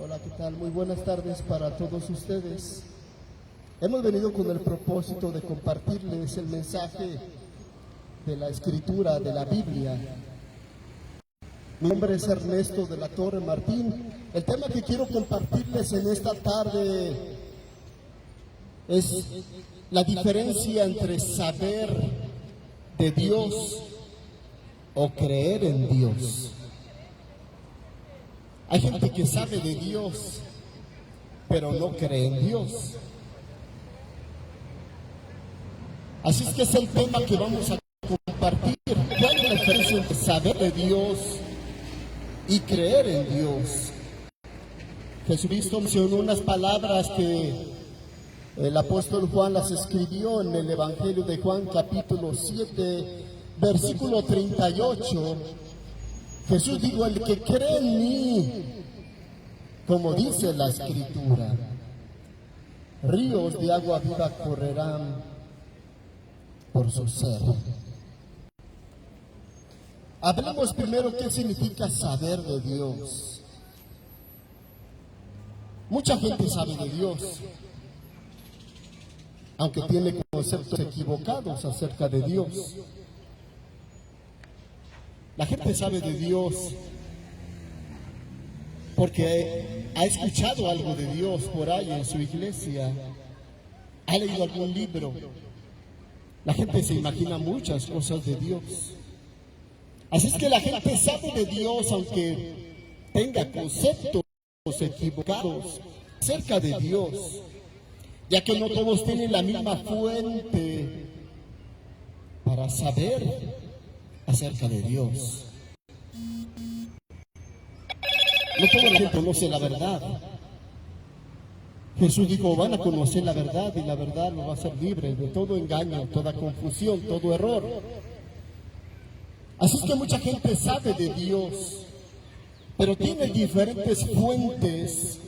Hola, ¿qué tal? Muy buenas tardes para todos ustedes. Hemos venido con el propósito de compartirles el mensaje de la Escritura, de la Biblia. Mi nombre es Ernesto de la Torre Martín. El tema que quiero compartirles en esta tarde es la diferencia entre saber de Dios o creer en Dios. Hay gente que sabe de Dios, pero no cree en Dios. Así es que es el tema que vamos a compartir. ¿Cuál es la diferencia entre saber de Dios y creer en Dios? Jesucristo mencionó unas palabras que el apóstol Juan las escribió en el Evangelio de Juan, capítulo 7, versículo 38. Jesús dijo: el que cree en mí, como dice la Escritura, ríos de agua viva correrán por su ser. Hablemos primero qué significa saber de Dios. Mucha gente sabe de Dios, aunque tiene conceptos equivocados acerca de Dios. La gente sabe de Dios porque ha escuchado algo de Dios por ahí en su iglesia, ha leído algún libro. La gente se imagina muchas cosas de Dios. Así es que la gente sabe de Dios aunque tenga conceptos equivocados acerca de Dios, ya que no todos tienen la misma fuente para saber acerca de Dios. No toda la gente conoce la verdad. Jesús dijo: van a conocer la verdad y la verdad los va a hacer libres de todo engaño, toda confusión, todo error. Así es que mucha gente sabe de Dios, pero tiene diferentes fuentes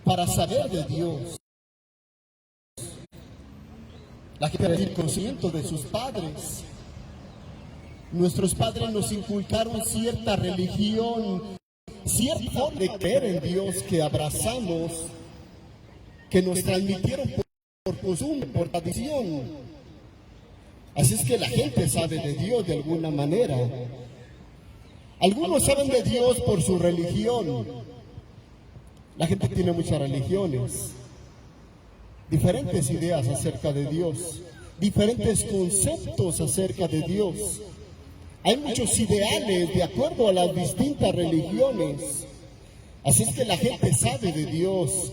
para saber de Dios. La gente tiene el conocimiento de sus padres. Nuestros padres nos inculcaron cierta religión, cierta forma de creer en Dios que abrazamos, que nos transmitieron por costumbre, por tradición. Así es que la gente sabe de Dios de alguna manera. Algunos saben de Dios por su religión. La gente tiene muchas religiones, diferentes ideas acerca de Dios, diferentes conceptos acerca de Dios. Hay muchos ideales de acuerdo a las distintas religiones. Así es que la gente sabe de Dios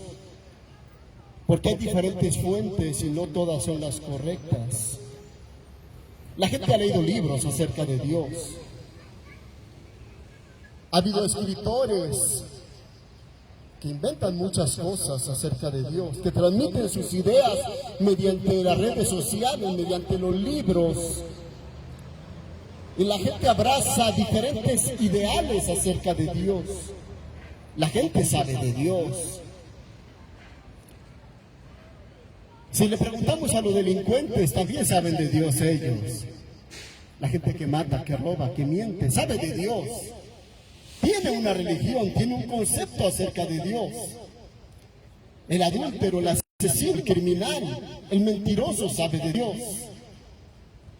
porque hay diferentes fuentes y no todas son las correctas. La gente ha leído libros acerca de Dios. Ha habido escritores que inventan muchas cosas acerca de Dios, que transmiten sus ideas mediante las redes sociales, mediante los libros. Y la gente abraza diferentes ideales acerca de Dios. La gente sabe de Dios. Si le preguntamos a los delincuentes, también saben de Dios ellos. La gente que mata, que roba, que miente, sabe de Dios. Tiene una religión, tiene un concepto acerca de Dios. El adúltero, el asesino, el criminal, el mentiroso sabe de Dios.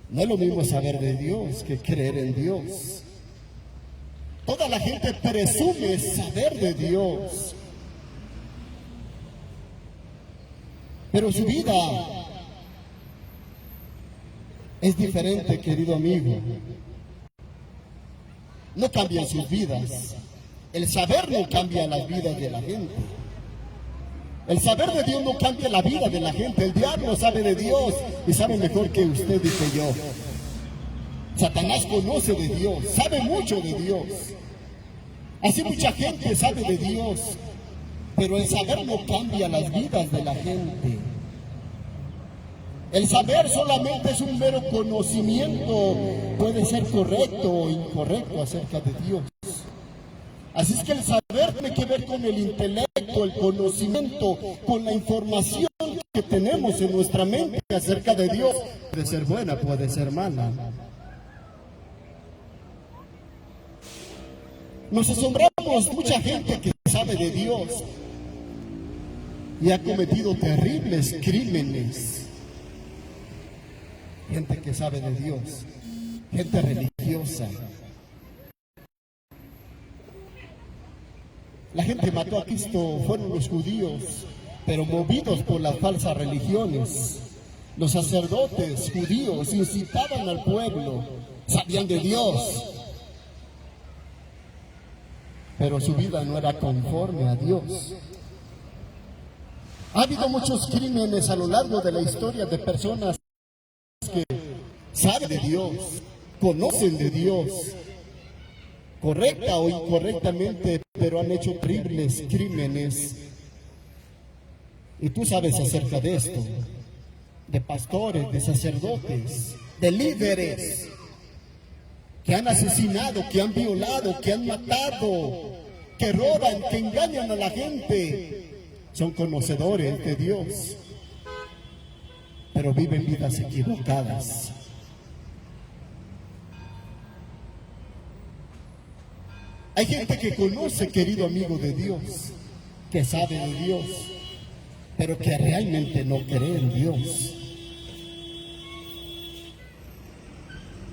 No es lo mismo saber de Dios que creer en Dios. Toda la gente presume saber de Dios, pero su vida es diferente, querido amigo. No cambian sus vidas. El saber no cambia las vidas de la gente. El saber de Dios no cambia la vida de la gente. El diablo sabe de Dios y sabe mejor que usted y que yo. Satanás conoce de Dios, sabe mucho de Dios. Así mucha gente sabe de Dios, pero el saber no cambia las vidas de la gente. El saber solamente es un mero conocimiento, puede ser correcto o incorrecto acerca de Dios. Así es que el saber tiene que ver con el intelecto, el conocimiento, con la información que tenemos en nuestra mente acerca de Dios. Puede ser buena, puede ser mala. Nos asombramos mucha gente que sabe sabe de Dios y ha cometido terribles crímenes. Gente que sabe de Dios, gente religiosa. La gente mató a Cristo, fueron los judíos, pero movidos por las falsas religiones. Los sacerdotes judíos incitaban al pueblo, sabían de Dios, pero su vida no era conforme a Dios. Ha habido muchos crímenes a lo largo de la historia de personas que saben de Dios, conocen de Dios, correcta o incorrectamente, pero han hecho terribles crímenes. Y tú sabes acerca de esto, de pastores, de sacerdotes, de líderes que han asesinado, que han violado, que han matado, que roban, que engañan a la gente. Son conocedores de Dios, pero viven vidas equivocadas. Hay gente que conoce, querido amigo, de Dios, que sabe de Dios, pero que realmente no cree en Dios.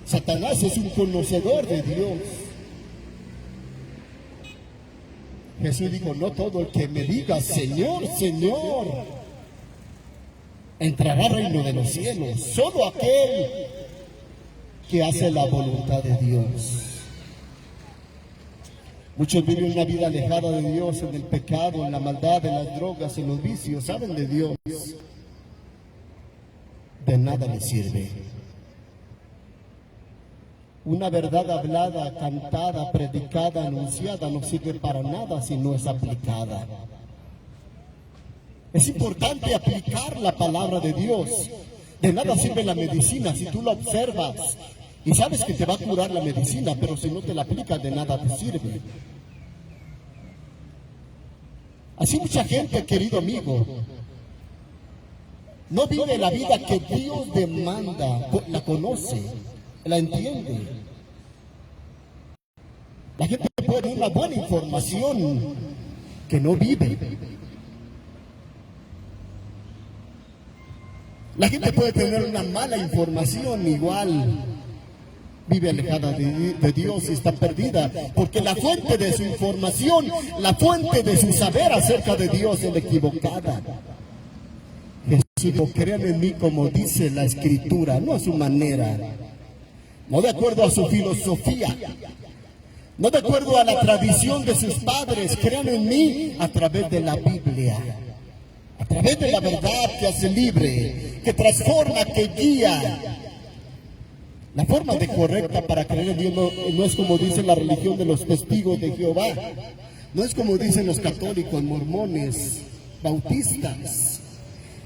Satanás es un conocedor de Dios. Jesús dijo, no todo el que me diga Señor, Señor, entrará al reino de los cielos, solo aquel que hace la voluntad de Dios. Muchos viven una vida alejada de Dios, en el pecado, en la maldad, en las drogas, en los vicios, saben de Dios. De nada les sirve. Una verdad hablada, cantada, predicada, anunciada no sirve para nada si no es aplicada. Es importante aplicar la palabra de Dios. De nada sirve la medicina si tú la observas y sabes que te va a curar la medicina, pero si no te la aplicas, de nada te sirve. Así mucha gente, querido amigo, no vive la vida que Dios demanda, la conoce, la entiende. La gente puede tener una buena información que no vive. La gente puede tener una mala información, igual vive alejada de Dios y está perdida, porque la fuente de su información, la fuente de su saber acerca de Dios es equivocada. Jesús dijo, crean en mí como dice la Escritura, no a su manera, no de acuerdo a su filosofía, no de acuerdo a la tradición de sus padres. Crean en mí a través de la Biblia, a través de la verdad que hace libre, que transforma, que guía. La forma correcta para creer en Dios no es como dice la religión de los testigos de Jehová, no es como dicen los católicos, mormones, bautistas.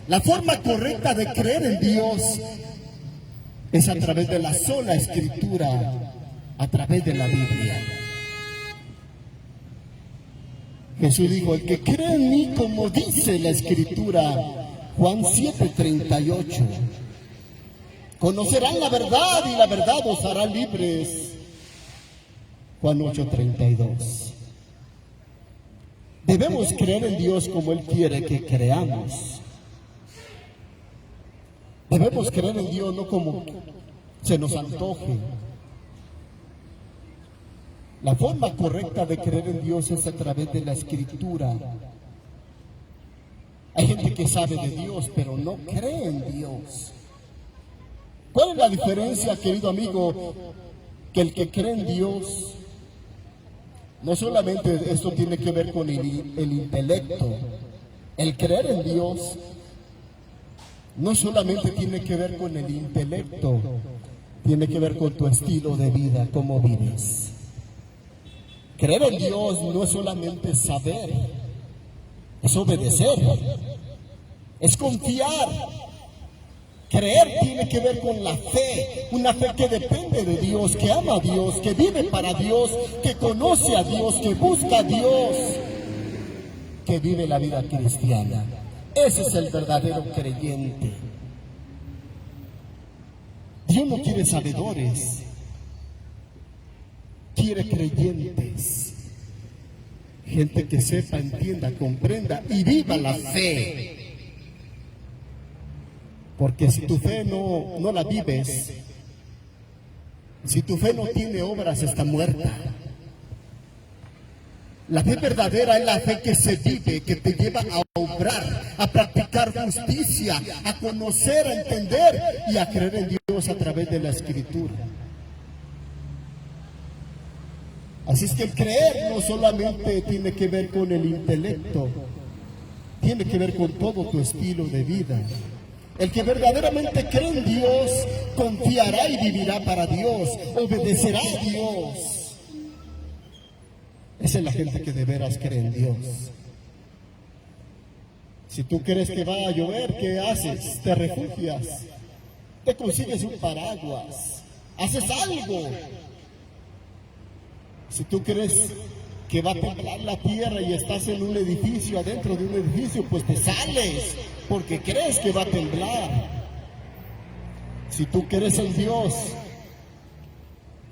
La forma correcta de creer en Dios es a través de la sola Escritura, a través de la Biblia. Jesús dijo, el que cree en mí como dice la Escritura, Juan 7:38, conocerán la verdad y la verdad os hará libres, Juan 8:32. Debemos creer en Dios como Él quiere que creamos. Debemos creer en Dios no como se nos antoje. La forma correcta de creer en Dios es a través de la Escritura. Hay gente que sabe de Dios, pero no cree en Dios. ¿Cuál es la diferencia, querido amigo? Que el que cree en Dios, no solamente esto tiene que ver con el intelecto. El creer en Dios no solamente tiene que ver con el intelecto, tiene que ver con tu estilo de vida, cómo vives. Creer en Dios no es solamente saber, es obedecer, es confiar. Creer tiene que ver con la fe, una fe que depende de Dios, que ama a Dios, que vive para Dios, que conoce a Dios, que busca a Dios, que vive la vida cristiana. Ese es el verdadero creyente. Dios no quiere sabedores, quiere creyentes, Gente que sepa, entienda, comprenda y viva la fe. Porque si tu fe no la vives, si tu fe no tiene obras, está muerta. La fe verdadera es la fe que se vive, que te lleva a obrar, a practicar justicia, a conocer, a entender y a creer en Dios a través de la Escritura. Así es que el creer no solamente tiene que ver con el intelecto, tiene que ver con todo tu estilo de vida. El que verdaderamente cree en Dios, confiará y vivirá para Dios, obedecerá a Dios. Esa es la gente que de veras cree en Dios. Si tú crees que va a llover, ¿qué haces? Te refugias, te consigues un paraguas, haces algo. Si tú crees que va a temblar la tierra y estás en un edificio, adentro de un edificio, pues te sales, porque crees que va a temblar. Si tú crees en Dios,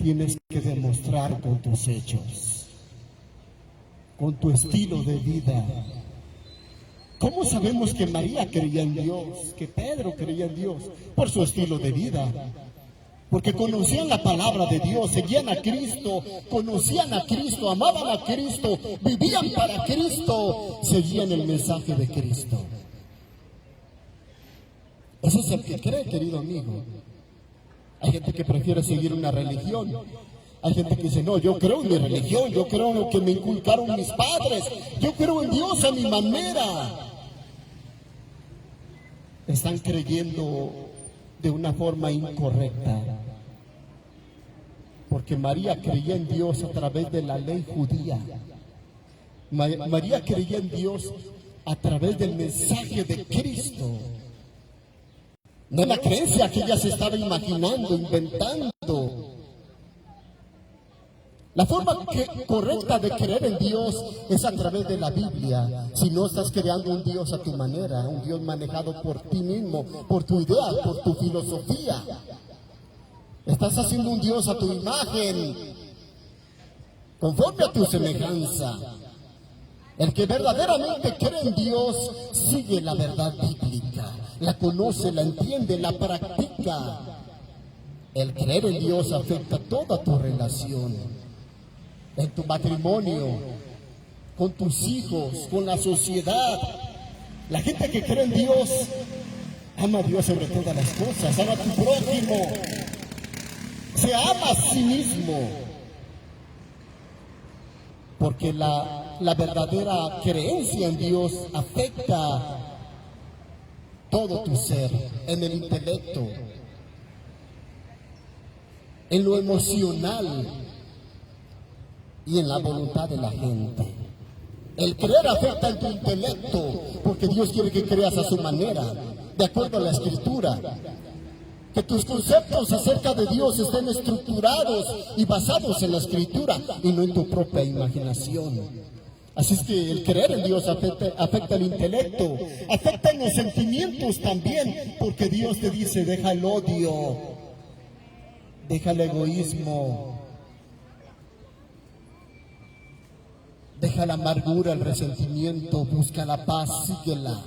tienes que demostrar con tus hechos, con tu estilo de vida. ¿Cómo sabemos que María creía en Dios, que Pedro creía en Dios? Por su estilo de vida. Porque conocían la palabra de Dios, seguían a Cristo, conocían a Cristo, amaban a Cristo, vivían para Cristo, seguían el mensaje de Cristo. Ese es el que cree, querido amigo. Hay gente que prefiere seguir una religión. Hay gente que dice, no, yo creo en mi religión, yo creo en lo que me inculcaron mis padres, yo creo en Dios a mi manera. Están creyendo de una forma incorrecta, porque María creía en Dios a través de la ley judía. María creía en Dios a través del mensaje de Cristo, no la creencia que ella se estaba imaginando, inventando. La forma correcta de creer en Dios es a través de la Biblia. Si no, estás creando un Dios a tu manera, un Dios manejado por ti mismo, por tu idea, por tu filosofía. Estás haciendo un Dios a tu imagen, conforme a tu semejanza. El que verdaderamente cree en Dios sigue la verdad bíblica, la conoce, la entiende, la practica. El creer en Dios afecta toda tu relación. En tu matrimonio, con tus hijos, con la sociedad. La gente que cree en Dios ama a Dios sobre todas las cosas, ama a tu prójimo, se ama a sí mismo, porque la verdadera creencia en Dios afecta todo tu ser, en el intelecto, en lo emocional y en la voluntad de la gente. El creer afecta en tu intelecto, porque Dios quiere que creas a su manera, de acuerdo a la Escritura. Que tus conceptos acerca de Dios estén estructurados y basados en la Escritura y no en tu propia imaginación. Así es que el creer en Dios afecta el intelecto, afecta en los sentimientos también, porque Dios te dice, deja el odio, deja el egoísmo, deja la amargura, el resentimiento, busca la paz, síguela.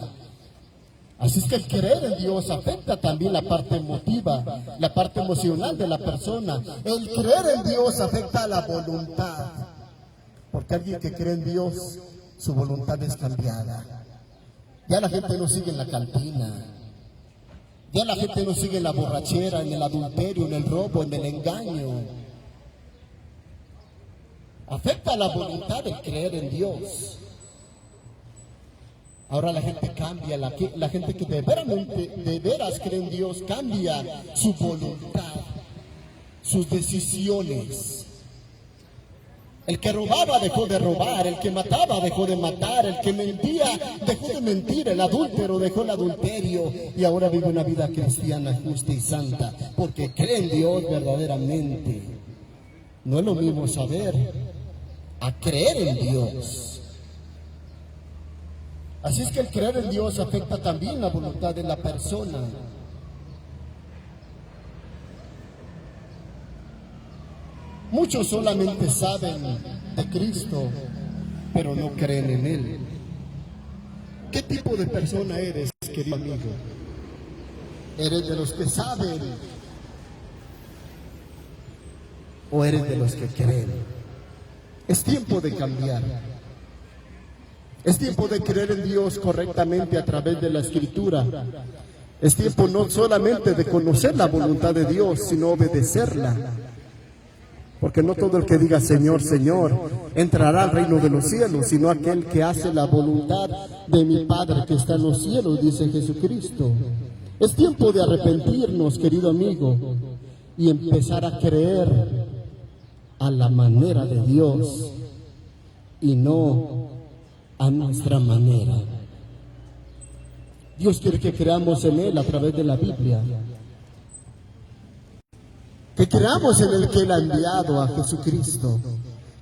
Así es que el creer en Dios afecta también la parte emotiva, la parte emocional de la persona. El creer en Dios afecta a la voluntad, porque alguien que cree en Dios, su voluntad es cambiada. Ya la gente no sigue en la cantina, ya la gente no sigue en la borrachera, en el adulterio, en el robo, en el engaño. Afecta la voluntad de creer en Dios. Ahora la gente cambia, la gente que de veras cree en Dios cambia su voluntad, sus decisiones. El que robaba dejó de robar, el que mataba dejó de matar, el que mentía dejó de mentir, el adúltero dejó el adulterio y ahora vive una vida cristiana justa y santa, porque cree en Dios verdaderamente. No es lo mismo saber a creer en Dios. Así es que el creer en Dios afecta también la voluntad de la persona. Muchos solamente saben de Cristo, pero no creen en Él. ¿Qué tipo de persona eres, querido amigo? ¿Eres de los que saben o eres de los que creen? Es tiempo de cambiar. Es tiempo de creer en Dios correctamente a través de la Escritura. Es tiempo no solamente de conocer la voluntad de Dios, sino obedecerla. Porque no todo el que diga Señor, Señor, entrará al reino de los cielos, sino aquel que hace la voluntad de mi Padre que está en los cielos, dice Jesucristo. Es tiempo de arrepentirnos, querido amigo, y empezar a creer a la manera de Dios y no a nuestra manera. Dios quiere que creamos en Él a través de la Biblia. Que creamos en el que Él ha enviado a Jesucristo,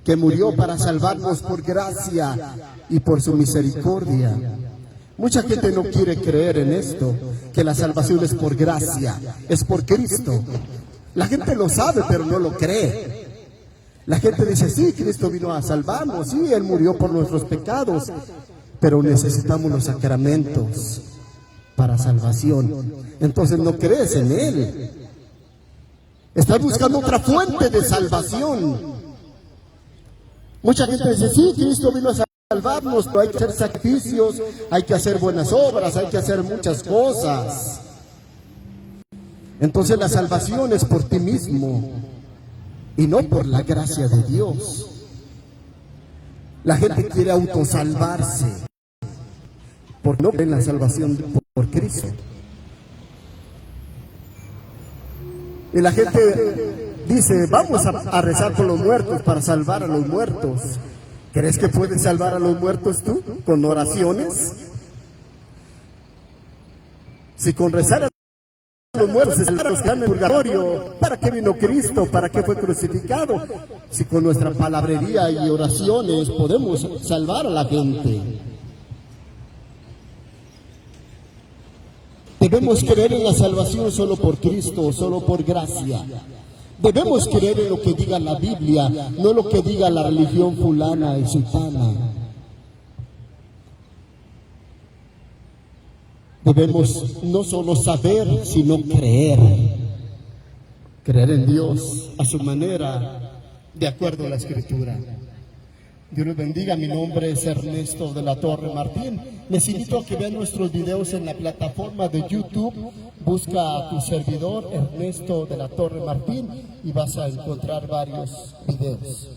que murió para salvarnos por gracia y por su misericordia. Mucha gente no quiere creer en esto, que la salvación es por gracia, es por Cristo. La gente lo sabe, pero no lo cree. La gente dice, sí, Cristo vino a salvarnos, sí, Él murió por nuestros pecados, pero necesitamos los sacramentos para salvación. Entonces no crees en Él. Estás buscando otra fuente de salvación. Mucha gente dice, sí, Cristo vino a salvarnos, pero hay que hacer sacrificios, hay que hacer buenas obras, hay que hacer muchas cosas. Entonces la salvación es por ti mismo y no por la gracia de Dios. La gente quiere autosalvarse porque no cree en la salvación por Cristo. Y la gente dice, vamos a rezar por los muertos para salvar a los muertos. ¿Crees que puedes salvar a los muertos tú con oraciones? Si con rezar a los muertos se salvan los que están en el purgatorio, ¿para qué vino Cristo? ¿Para qué fue crucificado? Si con nuestra palabrería y oraciones podemos salvar a la gente. Debemos creer en la salvación solo por Cristo, solo por gracia. Debemos creer en lo que diga la Biblia, no lo que diga la religión fulana y sultana. Debemos no solo saber, sino creer. Creer en Dios a su manera, de acuerdo a la Escritura. Dios los bendiga, mi nombre es Ernesto de la Torre Martín. Les invito a que vean nuestros videos en la plataforma de YouTube. Busca a tu servidor Ernesto de la Torre Martín y vas a encontrar varios videos.